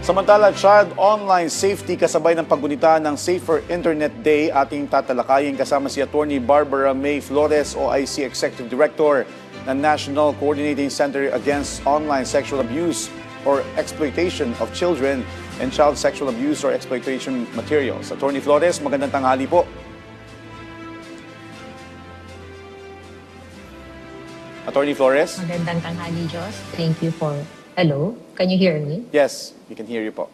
Samantala, Child Online Safety kasabay ng paggunita ng Safer Internet Day, ating tatalakayin kasama si Attorney Barbara May Flores, OIC Executive Director ng National Coordinating Center Against Online Sexual Abuse or Exploitation of Children and Child Sexual Abuse or Exploitation Materials. Attorney Flores, magandang tanghali po. Attorney Flores? Magandang tanghali, Joss. Thank you for... Hello? Can you hear me? Yes, we can hear you po.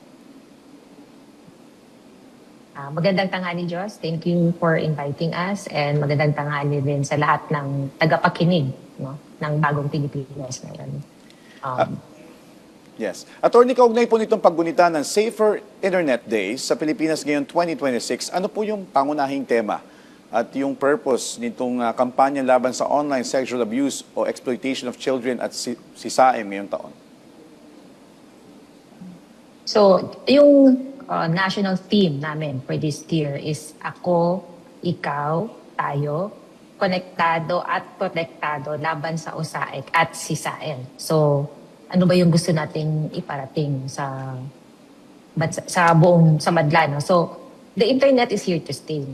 Magandang tanghali, Joss. Thank you for inviting us and magandang tanghali din sa lahat ng tagapakinig, no, ng Bagong Pilipinas ngayon. Yes. Attorney, kaugnay po nitong paggunita ng Safer Internet Days sa Pilipinas ngayon 2026, ano po yung pangunahing tema at yung purpose nitong kampanya laban sa online sexual abuse o exploitation of children at SISAEM ngayong taon? So, yung national theme namin for this year is ako, ikaw, tayo, konektado at protektado laban sa USAIC at SISAEM. So, ano ba yung gusto nating iparating sa buong madla, no? So, the internet is here to stay.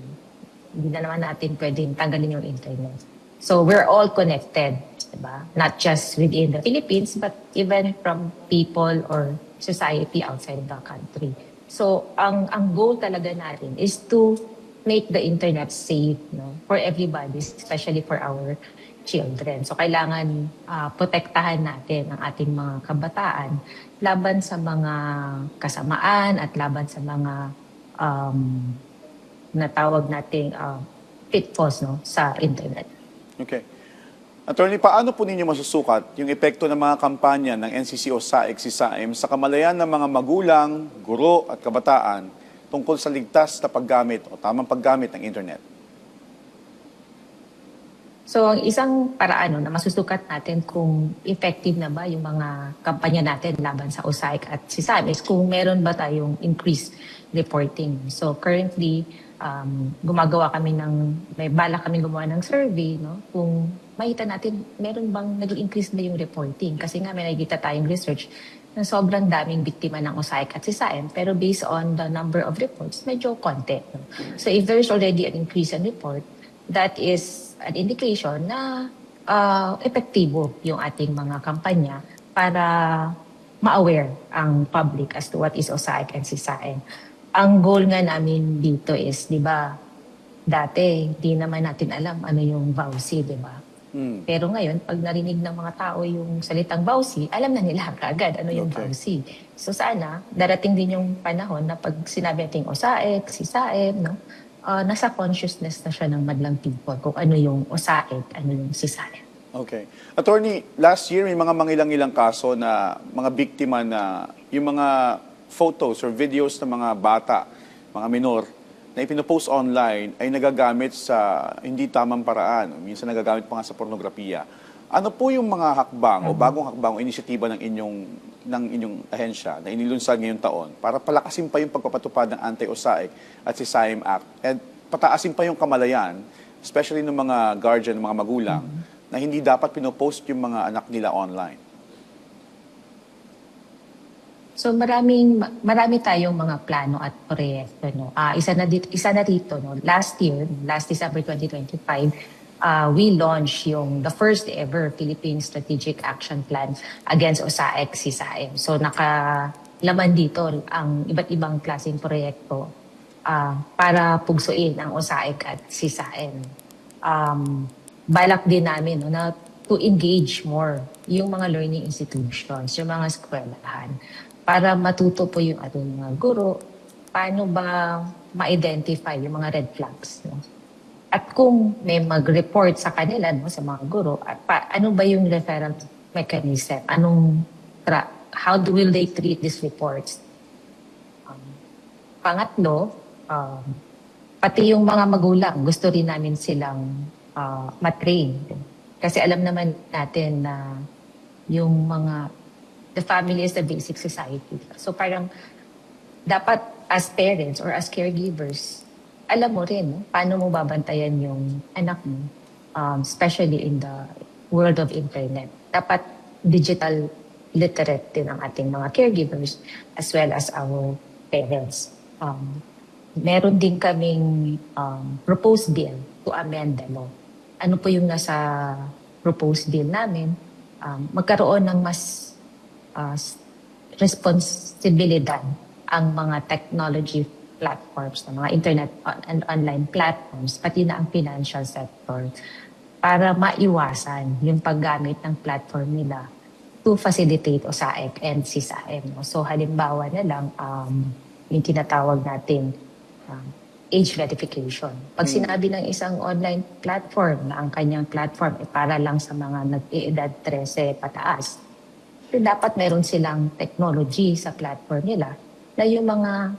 Hindi na naman natin pwedeng tanggalin yung internet. So, we're all connected, diba? Not just within the Philippines, but even from people or society outside the country. So, ang goal talaga natin is to make the internet safe, no, for everybody, especially for our children. So, kailangan protektahan natin ang ating mga kabataan laban sa mga kasamaan at laban sa mga natawag nating pitfalls, no, sa internet. Okay. Attorney, paano po ninyo masusukat yung epekto ng mga kampanya ng NCC o SAIC, SISAEM sa kamalayan ng mga magulang, guro at kabataan tungkol sa ligtas na paggamit o tamang paggamit ng internet? So, ang isang paraan na masusukat natin kung effective na ba yung mga kampanya natin laban sa USAIC at SISAEM is kung meron ba tayong increased reporting. So, currently, gumagawa kami may bala kami gumawa ng survey, no? Kung makita natin, meron bang nag-increase na yung reporting? Kasi nga may nakikita tayong research na sobrang daming biktima ng USAIC at SISAEM, pero based on the number of reports, medyo konti. No? So if there's already an increase in report, that is an indication na epektibo yung ating mga kampanya para ma-aware ang public as to what is USAIC and SISAEM. Ang goal nga namin dito is, di ba, dati, di naman natin alam ano yung VAUSI, di ba? Pero ngayon, pag narinig ng mga tao yung salitang VAUSI, alam na nila kaagad ano yung VAUSI. So sana, darating din yung panahon na pag sinabi natin USAIC, SISAEM, no? Nasa consciousness na siya ng madlang people kung ano yung USAIC, ano yung SISAEM. Okay. Attorney, last year may mga mangilang-ilang kaso na mga biktima na yung mga photos or videos ng mga bata, mga minor, na ipinopost online ay nagagamit sa hindi tamang paraan. Minsan nagagamit pa nga sa pornografiya. Ano po yung mga hakbang o bagong hakbang o inisyatiba ng inyong ahensya na inilunsad ngayong taon para palakasin pa yung pagpapatupad ng Anti-USAIC at SISAEM Act and pataasin pa yung kamalayan, especially ng mga guardian, ng mga magulang, na hindi dapat pinopost yung mga anak nila online? So marami tayong mga plano at proyekto, no. Isa na dito, no. Last December 2025, we launched the first ever Philippine Strategic Action Plan against USAIC, SISAEM. So nakalaman dito ang iba't ibang klaseng proyekto para pugsuin ang USAIC at SISAEM. Balak din namin, no, na to engage more yung mga learning institutions, yung mga eskwelahan, para matuto po yung ating mga guro, paano ba ma-identify yung mga red flags. No? At kung may mag-report sa kanila, no, sa mga guro, ano ba yung referral mechanism? How will they treat these reports? Pangatlo, pati yung mga magulang, gusto rin namin silang matrain. Kasi alam naman natin na yung the family is the basic society. So parang dapat as parents or as caregivers, alam mo rin, no? Paano mo babantayan yung anak mo, especially in the world of internet. Dapat digital literate din ang ating mga caregivers as well as our parents. Meron din kaming proposed bill to amend the law. Ano po yung nasa proposed bill namin? Magkaroon ng mas responsibilidad ang mga technology platforms, ng mga internet and online platforms, pati na ang financial sector, para maiwasan yung paggamit ng platform nila to facilitate OSAEC and CSAM. No? So halimbawa na lang, yung tinatawag natin age verification. Pag sinabi ng isang online platform na ang kanyang platform ay para lang sa mga nag-iedad 13 pataas, dapat meron silang technology sa platform nila na yung mga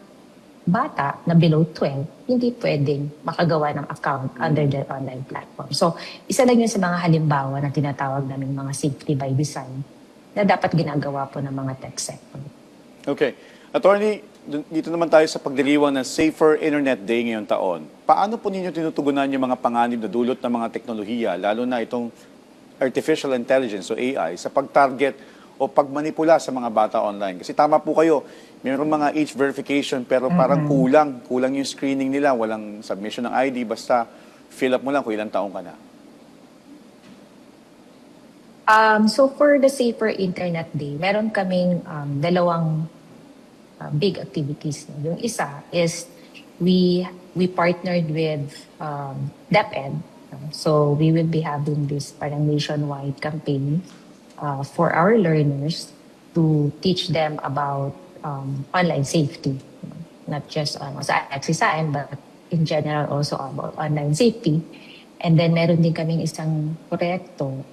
bata na below 12, hindi pwedeng makagawa ng account under their online platform. So, isa lang yun sa mga halimbawa na tinatawag namin mga safety by design na dapat ginagawa po ng mga tech sector. Okay. Attorney, dito naman tayo sa pagdiriwang ng Safer Internet Day ngayong taon. Paano po ninyo tinutugunan yung mga panganib na dulot ng mga teknolohiya, lalo na itong artificial intelligence o AI, sa pag-target o pagmanipula sa mga bata online? Kasi tama po kayo, mayroong mga age verification pero parang kulang yung screening nila, walang submission ng ID, basta fill up mo lang kung ilang taong ka na. So for the Safer Internet Day, meron kaming dalawang big activities. Yung isa is we partnered with DepEd. So we will be having this parang nationwide campaign for our learners to teach them about online safety. Not just sa exercise, but in general also about online safety. And then meron din kaming isang proyekto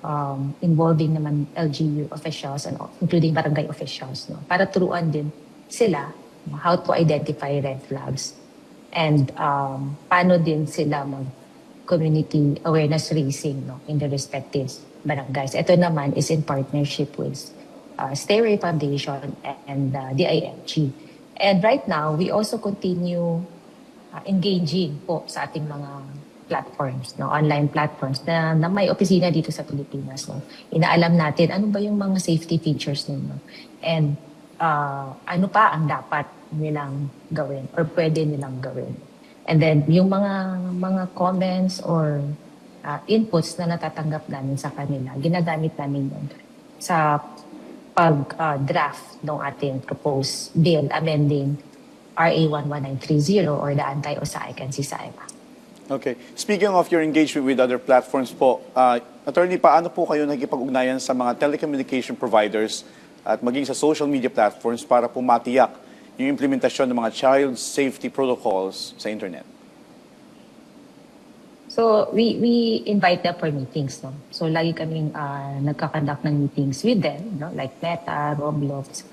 involving naman LGU officials and including barangay officials, no, para turuan din sila how to identify red flags and paano din sila mag-community awareness raising, no, in the respective barangays. Ito naman is in partnership with Stairway Foundation and DIFG. And right now, we also continue engaging po sa ating mga platforms, no, online platforms na may opisina dito sa Pilipinas. No. Inaalam natin ano ba yung mga safety features ninyo and ano pa ang dapat nilang gawin or pwede nilang gawin. And then yung mga comments or inputs na natatanggap namin sa kanila, ginagamit namin yun sa pag-draft ng ating proposed bill amending RA 11930 or the Anti-OSAIC and CSAIC Act. Okay. Speaking of your engagement with other platforms po, Attorney, paano po kayo nagkipag-ugnayan sa mga telecommunication providers at maging sa social media platforms para po matiyak yung implementasyon ng mga child safety protocols sa internet? So, we invite them for meetings, no? So, lagi kaming nagkakandak ng meetings with them, no? Like Meta, Roblox,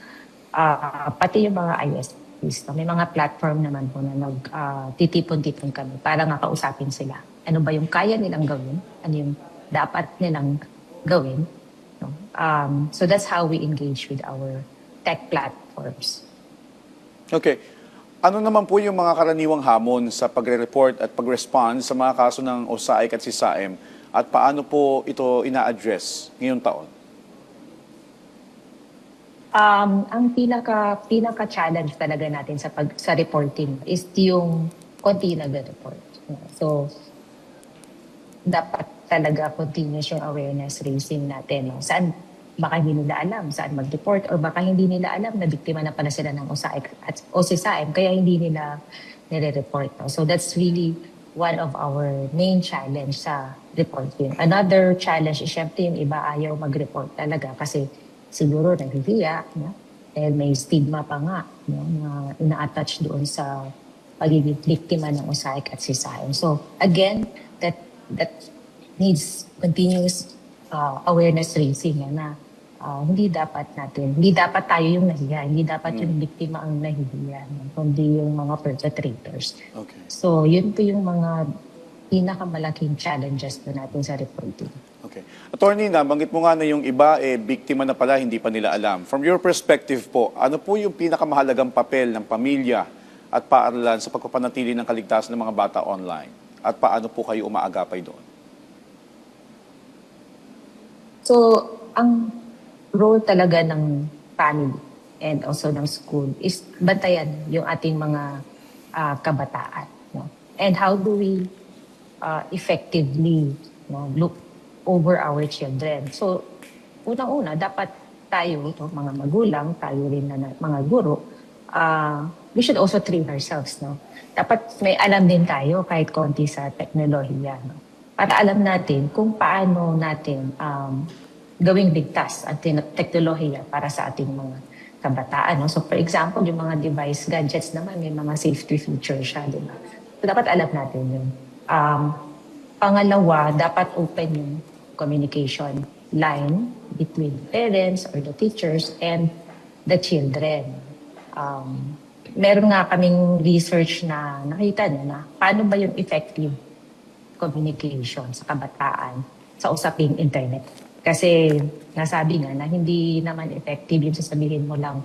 pati yung mga ISPs, no? May mga platform naman po na nagtitipon-tipon kami para nga kausapin sila. Ano ba yung kaya nilang gawin? Ano yung dapat nilang gawin? No? So, that's how we engage with our tech platforms. Okay. Ano naman po yung mga karaniwang hamon sa pagre-report at pag-respond sa mga kaso ng OSAIC at CSAM at paano po ito ina-address ngayong taon? Ang pinaka-challenge talaga natin sa reporting is yung konti nagre-report. So, dapat talaga continuous yung awareness raising natin. No? Saan baka hindi nila alam saan mag-report or baka hindi nila alam na biktima na pala sila ng OSAIC at CSAM kaya hindi nila nire-report. No? So that's really one of our main challenge sa reporting. Another challenge is syempre yung iba ayaw mag-report talaga kasi siguro nahihiya, no? Dahil may stigma pa nga, no? Na ina-attach doon sa pagiging biktima ng OSAIC at CSAM. So again, that needs continuous awareness raising na hindi dapat tayo yung nahiya, hindi dapat yung biktima ang nahihiya, kundi yung mga perpetrators. Okay. So, yun po yung mga pinakamalaking challenges na natin sa reporting. Okay. Attorney, nabanggit mo nga na yung iba, biktima na pala, hindi pa nila alam. From your perspective po, ano po yung pinakamahalagang papel ng pamilya at paaralan sa pagpapanatili ng kaligtasan ng mga bata online? At paano po kayo umaagapay doon? So, ang role talaga ng family and also ng school is bantayan yung ating mga kabataan. No? And how do we effectively look over our children? So, unang-una, dapat tayo, mga magulang, tayo rin na mga guro, we should also train ourselves. No? Dapat may alam din tayo kahit konti sa teknolohiya. No? Para alam natin kung paano natin gawing ligtas ang teknolohiya para sa ating mga kabataan. No? So for example, yung mga device gadgets naman, may mga safety features siya. Diba? So dapat alam natin yun. Pangalawa, dapat open yung communication line between parents or the teachers and the children. Meron nga kaming research na nakita na paano ba yung effective communication sa kabataan sa usaping internet. Kasi nasabi nga na hindi naman effective yung sasabihin mo lang,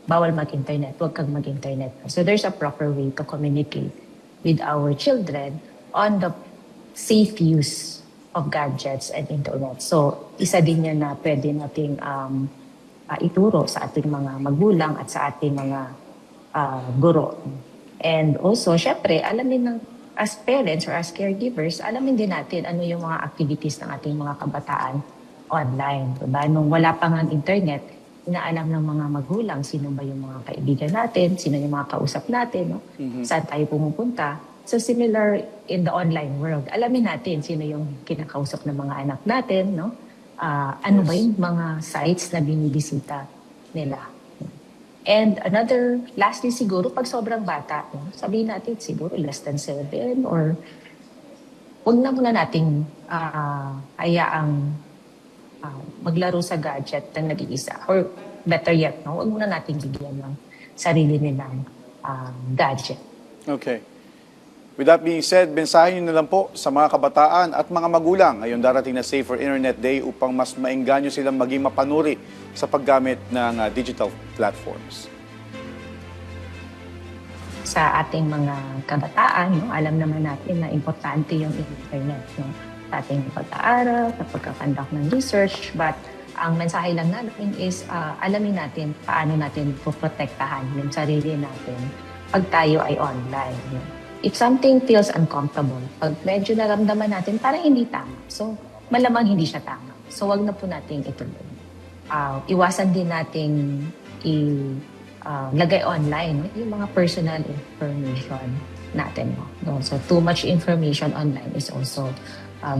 bawal mag-internet, huwag kang mag-internet. So there's a proper way to communicate with our children on the safe use of gadgets and internet. So isa din yan na pwede nating ituro sa ating mga magulang at sa ating mga guro. And also, syempre, alamin ng as parents or as caregivers, alamin din natin ano yung mga activities ng ating mga kabataan online. Diba? Nung wala pa nga ang internet, inaalam ng mga magulang sino ba yung mga kaibigan natin, sino yung mga kausap natin, no? Saan tayo pumupunta. So similar in the online world, alamin natin sino yung kinakausap ng mga anak natin, no? Ano ba yung mga sites na binibisita nila. And lastly siguro, pag sobrang bata, no? Sabihin natin siguro less than 7 or huwag na muna nating hayaang maglaro sa gadget na nag-iisa. Or better yet, no? Huwag muna nating bigyan ng sarili nilang gadget. Okay. With that being said, mensahe nyo na lang po sa mga kabataan at mga magulang ngayon darating na Safer Internet Day upang mas maengganyo silang maging mapanuri sa paggamit ng digital platforms. Sa ating mga kabataan, no, alam naman natin na importante yung internet, no, sa ating pag-aaral, sa pagkakandak ng research, but ang mensahe lang natin is alamin natin paano natin poprotektahan yung sarili natin pag tayo ay online. No. If something feels uncomfortable, pag medyo naramdaman natin, parang hindi tama. So, malamang hindi siya tama. So, wag na po natin ituloy. Iwasan din nating lagay online yung mga personal information natin. No? So, too much information online is also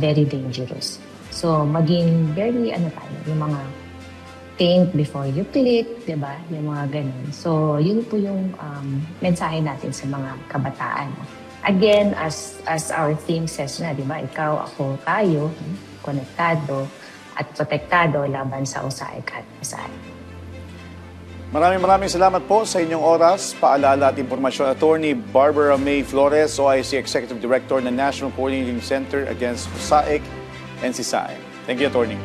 very dangerous. So, maging very, yung mga think before you click, di ba? Yung mga ganun. So, yun po yung mensahe natin sa mga kabataan. Again, as our theme says na, di ba? Ikaw, ako, tayo, konektado at protektado laban sa usaik at pasahan. Maraming salamat po sa inyong oras, paalala at impormasyon. Attorney Barbara May Flores, OIC Executive Director ng National Coordinating Center Against USAIC and CISAIC. Thank you, Attorney.